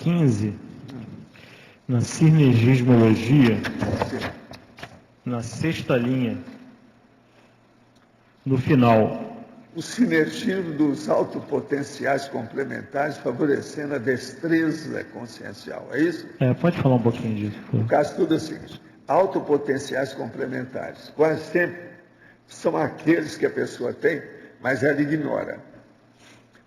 15, na sinergismologia, na sexta linha, no final. O sinergismo dos autopotenciais complementares favorecendo a destreza consciencial, é isso? Pode falar um pouquinho disso. No caso, tudo é o seguinte: autopotenciais complementares, quase sempre são aqueles que a pessoa tem, mas ela ignora.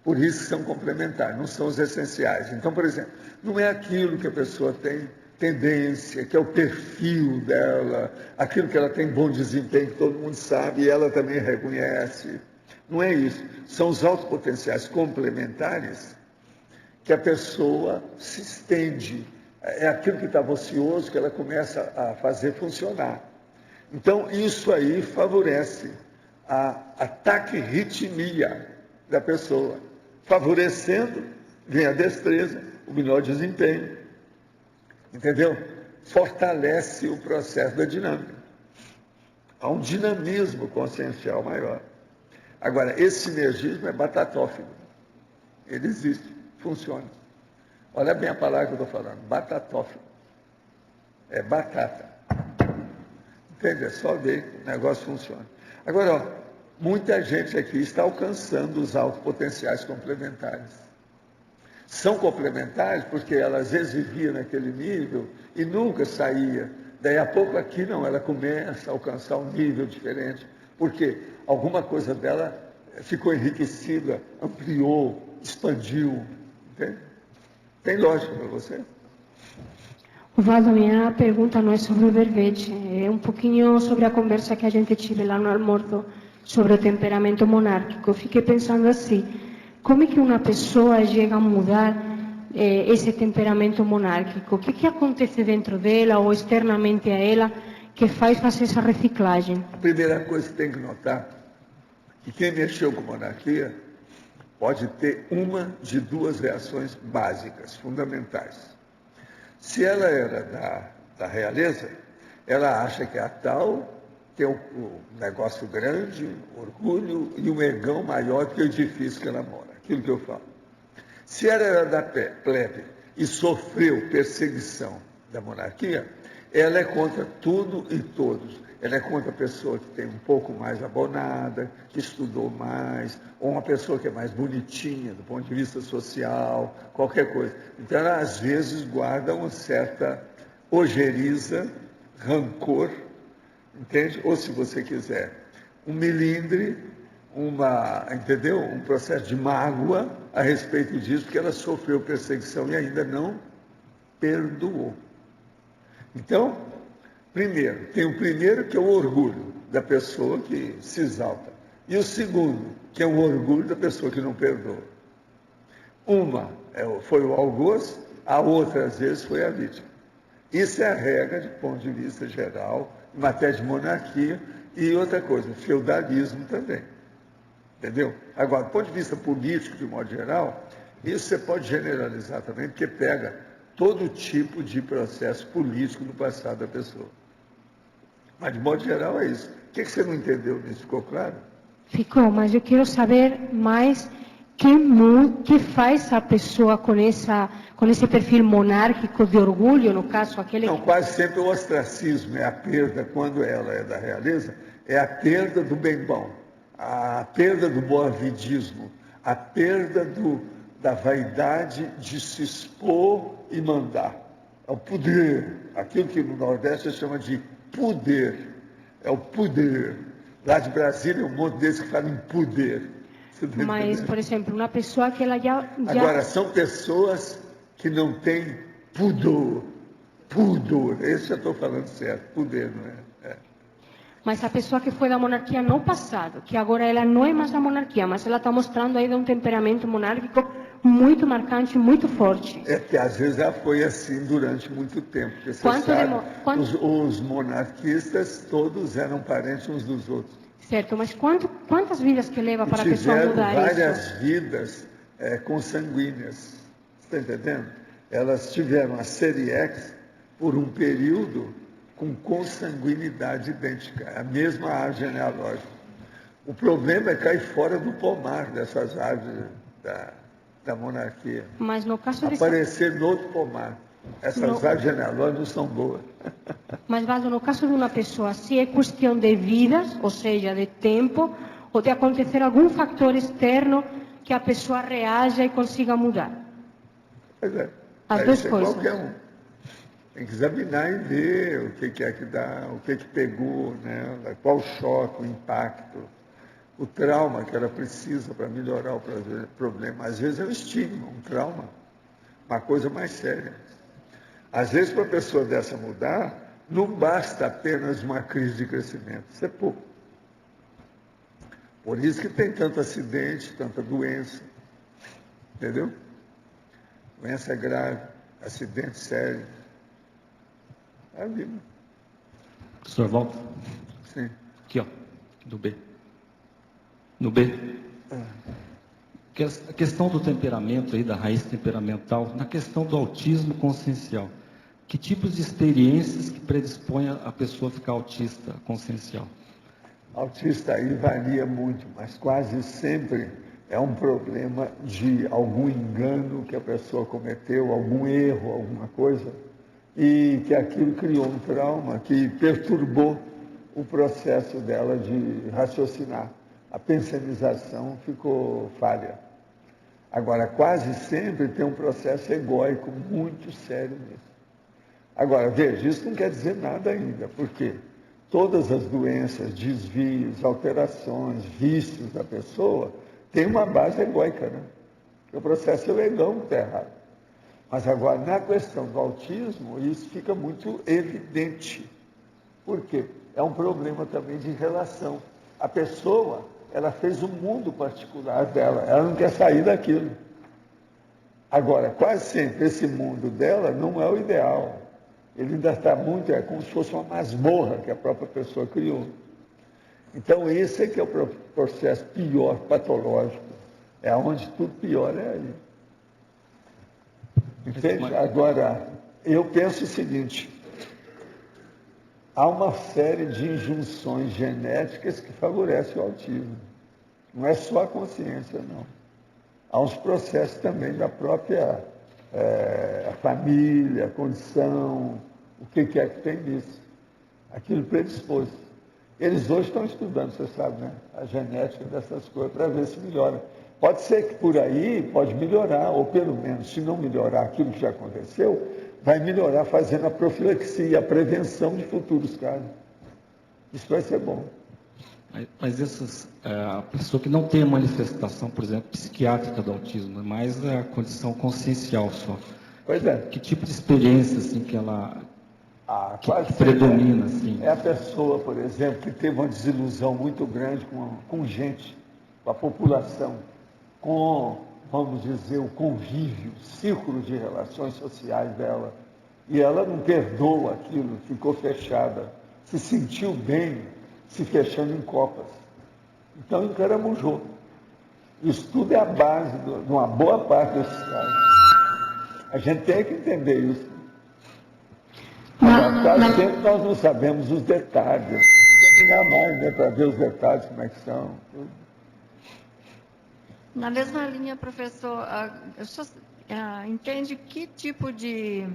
Por isso que são complementares, não são os essenciais. Então, por exemplo, não é aquilo que a pessoa tem tendência, que é o perfil dela, aquilo que ela tem bom desempenho, que todo mundo sabe e ela também reconhece. Não é isso. São os autopotenciais complementares que a pessoa se estende. É aquilo que estava ocioso que ela começa a fazer funcionar. Então, isso aí favorece a taquirritmia da pessoa. Favorecendo, vem a destreza, o melhor desempenho. Entendeu? Fortalece o processo da dinâmica. Há um dinamismo consciencial maior. Agora, esse sinergismo é batatófago. Ele existe, funciona. Olha bem a palavra que eu estou falando, batatófago. É batata. Entende? É só ver que o negócio funciona. Agora, ó, muita gente aqui está alcançando os autopotenciais complementares. São complementares porque ela às vezes vivia naquele nível e nunca saía. Daí a pouco aqui não, ela começa a alcançar um nível diferente. Porque alguma coisa dela ficou enriquecida, ampliou, expandiu. Entende? Tem lógica para você? Valdo, minha pergunta não é sobre o verbete, é um pouquinho sobre a conversa que a gente tive lá no almoço sobre o temperamento monárquico. Eu fiquei pensando assim, como é que uma pessoa chega a mudar esse temperamento monárquico? O que acontece dentro dela ou externamente a ela que faz fazer essa reciclagem? A primeira coisa que tem que notar é que quem mexeu com monarquia pode ter uma de duas reações básicas, fundamentais. Se ela era da realeza, ela acha que a tal tem um negócio grande, orgulho e um egão maior que o edifício que ela mora, aquilo que eu falo. Se ela era da plebe e sofreu perseguição da monarquia, ela é contra tudo e todos. Ela é contra a pessoa que tem um pouco mais abonada, que estudou mais, ou uma pessoa que é mais bonitinha do ponto de vista social, qualquer coisa. Então, ela às vezes guarda uma certa ojeriza, rancor, entende? Ou, se você quiser, um melindre, entendeu? Um processo de mágoa a respeito disso, porque ela sofreu perseguição e ainda não perdoou. Então, primeiro, tem o primeiro, que é o orgulho da pessoa que se exalta. E o segundo, que é o orgulho da pessoa que não perdoa. Uma foi o algoz, a outra, às vezes, foi a vítima. Isso é a regra, de ponto de vista geral, em matéria de monarquia e outra coisa, feudalismo também. Entendeu? Agora, do ponto de vista político, de modo geral, isso você pode generalizar também, porque pega todo tipo de processo político no passado da pessoa. Mas, de modo geral, é isso. O que você não entendeu nisso? Ficou claro? Ficou, mas eu quero saber mais que faz a pessoa com esse perfil monárquico de orgulho, no caso, aquele... Não, quase sempre o ostracismo é a perda, quando ela é da realeza, é a perda do bem-bom, a perda do boavidismo, a perda da vaidade de se expor e mandar. É o poder, aquilo que no Nordeste se chama de poder, é o poder. Lá de Brasília, um monte desses que falam em poder. Mas, por exemplo, uma pessoa que ela já... Agora, são pessoas que não têm pudor. Pudor, esse eu estou falando certo, poder, não é? Mas a pessoa que foi da monarquia no passado, que agora ela não é mais da monarquia, mas ela está mostrando ainda um temperamento monárquico muito marcante, muito forte. É que às vezes ela foi assim durante muito tempo. Porque você sabe, os monarquistas todos eram parentes uns dos outros. Certo, mas quantas vidas que leva para a pessoa mudar isso? Tiveram várias vidas consanguíneas, está entendendo? Elas tiveram a série X por um período com consanguinidade idêntica, a mesma árvore genealógica. O problema é cair fora do pomar dessas árvores da monarquia. Mas no caso de Aparecer no outro pomar. Essas árvores genealógicas não são boas. Mas, Valdo, no caso de uma pessoa, se é questão de vidas, ou seja, de tempo, ou de acontecer algum fator externo que a pessoa reaja e consiga mudar. Pois é. As Aí duas você coisas. qualquer um. Tem que examinar e ver o que é que dá, o que é que pegou, né? Qual o choque, o impacto, o trauma que ela precisa para melhorar o problema. Às vezes é um estigma, um trauma, uma coisa mais séria. Às vezes, para a pessoa dessa mudar, não basta apenas uma crise de crescimento, isso é pouco. Por isso que tem tanto acidente, tanta doença, entendeu? Doença grave, acidente sério. É a vida. Professor Walter, Sim. aqui ó, do B. No B. A questão do temperamento aí, da raiz temperamental, na questão do autismo consciencial, que tipos de experiências que predispõem a pessoa a ficar autista consciencial? Autista aí varia muito, mas quase sempre é um problema de algum engano que a pessoa cometeu, algum erro, alguma coisa, e que aquilo criou um trauma que perturbou o processo dela de raciocinar. A pensionização ficou falha. Agora, quase sempre tem um processo egóico muito sério nisso. Agora, veja, isso não quer dizer nada ainda, porque todas as doenças, desvios, alterações, vícios da pessoa têm uma base egóica, né? O processo é o egão que está errado. Mas agora, na questão do autismo, isso fica muito evidente. Por quê? É um problema também de relação. A pessoa, ela fez um mundo particular dela, ela não quer sair daquilo. Agora, quase sempre esse mundo dela não é o ideal. Ele ainda está muito, é como se fosse uma masmorra que a própria pessoa criou. Então, esse é que é o processo pior, patológico. É onde tudo pior é aí. Entende? Agora, eu penso o seguinte, há uma série de injunções genéticas que favorecem o autismo. Não é só a consciência, não. Há uns processos também da própria a família, a condição, o que é que tem nisso. Aquilo predispôs. Eles hoje estão estudando, você sabe, né? A genética dessas coisas, para ver se melhora. Pode ser que por aí pode melhorar, ou pelo menos, se não melhorar aquilo que já aconteceu, vai melhorar fazendo a profilaxia, a prevenção de futuros casos. Isso vai ser bom. Mas a pessoa que não tem a manifestação, por exemplo, psiquiátrica do autismo, mas a condição consciencial só. Pois é. Que tipo de experiência assim, que ela que predomina? Assim? É a pessoa, por exemplo, que teve uma desilusão muito grande com gente, com a população, com, vamos dizer, o convívio, o círculo de relações sociais dela. E ela não perdoa aquilo, ficou fechada, se sentiu bem se fechando em copas. Então, encaramujou. Isso tudo é a base de uma boa parte desses casos. A gente tem que entender isso. Quase sempre nós não sabemos os detalhes. Examinar mais, né, para ver os detalhes, como é que são. Na mesma linha, professor, o senhor entende que tipo de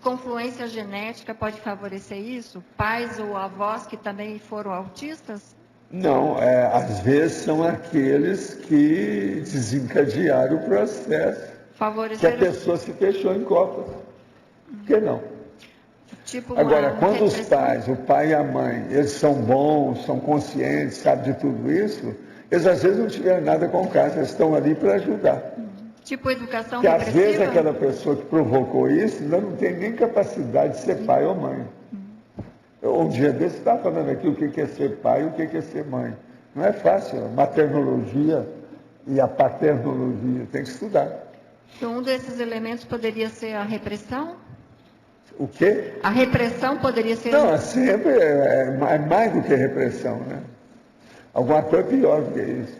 confluência genética pode favorecer isso? Pais ou avós que também foram autistas? Não, às vezes são aqueles que desencadearam o processo. Que a pessoa se fechou em copas. Por que não? Tipo agora, quando os pais, o pai e a mãe, eles são bons, são conscientes, sabem de tudo isso, eles às vezes não tiveram nada com casa, eles estão ali para ajudar. Tipo educação Porque repressiva? às vezes aquela pessoa que provocou isso ainda não tem nem capacidade de ser pai ou mãe. Um dia desse estava falando aqui o que é ser pai e o que é ser mãe. Não é fácil, a maternologia e a paternologia, tem que estudar. Então, um desses elementos poderia ser a repressão? O quê? A repressão poderia ser... Não, sempre é mais do que repressão, né? Alguma coisa pior do que isso.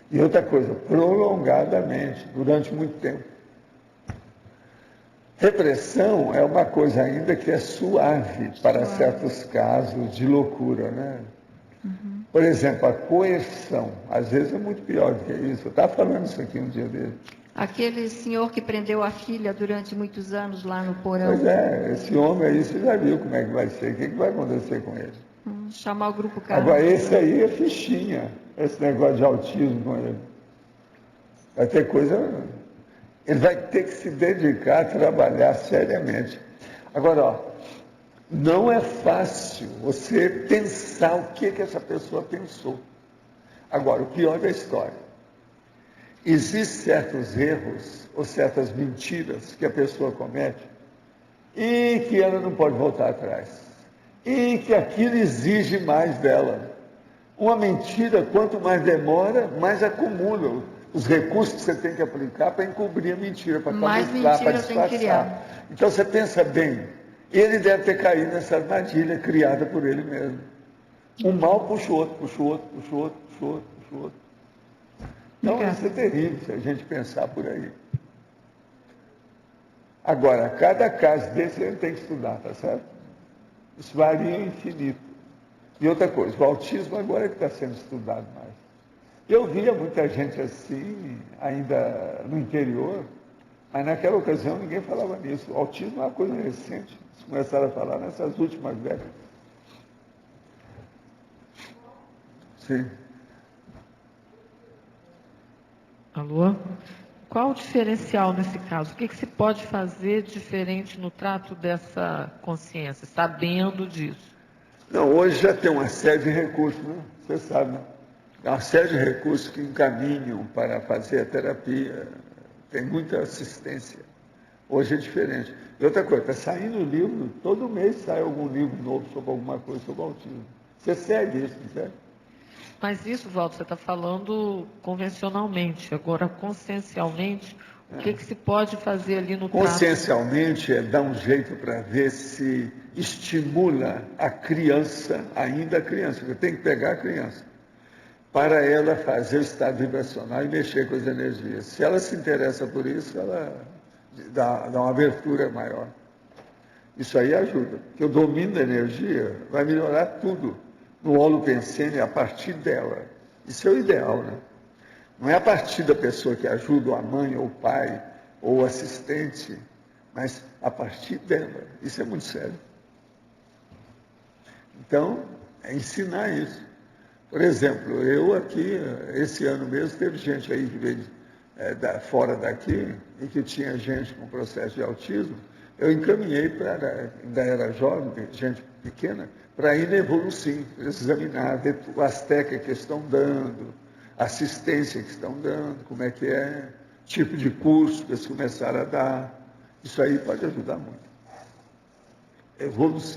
E outra coisa, prolongadamente, durante muito tempo. Repressão é uma coisa ainda que é suave para certos casos de loucura, né? Uhum. Por exemplo, a coerção, às vezes é muito pior do que isso. Eu estava falando isso aqui um dia dele. Aquele senhor que prendeu a filha durante muitos anos lá no porão. Pois é, esse homem aí, você já viu como é que vai ser, o que vai acontecer com ele? Chamar o grupo Carlos. Agora, esse aí é fichinha, esse negócio de autismo com ele. Vai ter coisa... Ele vai ter que se dedicar a trabalhar seriamente. Agora, ó, não é fácil você pensar o que essa pessoa pensou. Agora, o pior da história, existem certos erros ou certas mentiras que a pessoa comete e que ela não pode voltar atrás. E que aquilo exige mais dela. Uma mentira, quanto mais demora, mais acumula os recursos que você tem que aplicar para encobrir a mentira, para camuflar, para disfarçar. Então você pensa bem, ele deve ter caído nessa armadilha criada por ele mesmo. Um mal puxa o outro, puxa o outro, puxa o outro, puxa o outro, puxa o outro. Então isso é terrível se a gente pensar por aí. Agora, cada caso desse ele tem que estudar, tá certo? Isso varia infinito. E outra coisa, o autismo agora é que está sendo estudado mais. Eu via muita gente assim, ainda no interior, mas naquela ocasião ninguém falava nisso. O autismo é uma coisa recente, eles começaram a falar nessas últimas décadas. Sim. Alô? Qual o diferencial nesse caso? O que se pode fazer diferente no trato dessa consciência, sabendo disso? Não, hoje já tem uma série de recursos, né? Você sabe, né? Há uma série de recursos que encaminham para fazer a terapia, tem muita assistência. Hoje é diferente. E outra coisa, está saindo livro, todo mês sai algum livro novo sobre alguma coisa sobre autismo. Você segue isso, não segue? Mas isso, Walter, você está falando convencionalmente. Agora, consciencialmente, o que se pode fazer ali no trato? Consciencialmente é dar um jeito para ver se estimula a criança, ainda a criança, porque tem que pegar a criança, para ela fazer o estado vibracional e mexer com as energias. Se ela se interessa por isso, ela dá uma abertura maior. Isso aí ajuda, porque o domínio da energia vai melhorar tudo no holopensene a partir dela. Isso é o ideal, né? Não é a partir da pessoa que ajuda, ou a mãe, ou o pai, ou o assistente, mas a partir dela. Isso é muito sério. Então, é ensinar isso. Por exemplo, eu aqui, esse ano mesmo, teve gente aí que veio fora daqui, e que tinha gente com processo de autismo, eu encaminhei para, ainda era jovem, gente pequena, para ir na Evolucim, examinar, ver as técnicas que estão dando, assistência que estão dando, como é que é, tipo de curso que eles começaram a dar. Isso aí pode ajudar muito. Evolução.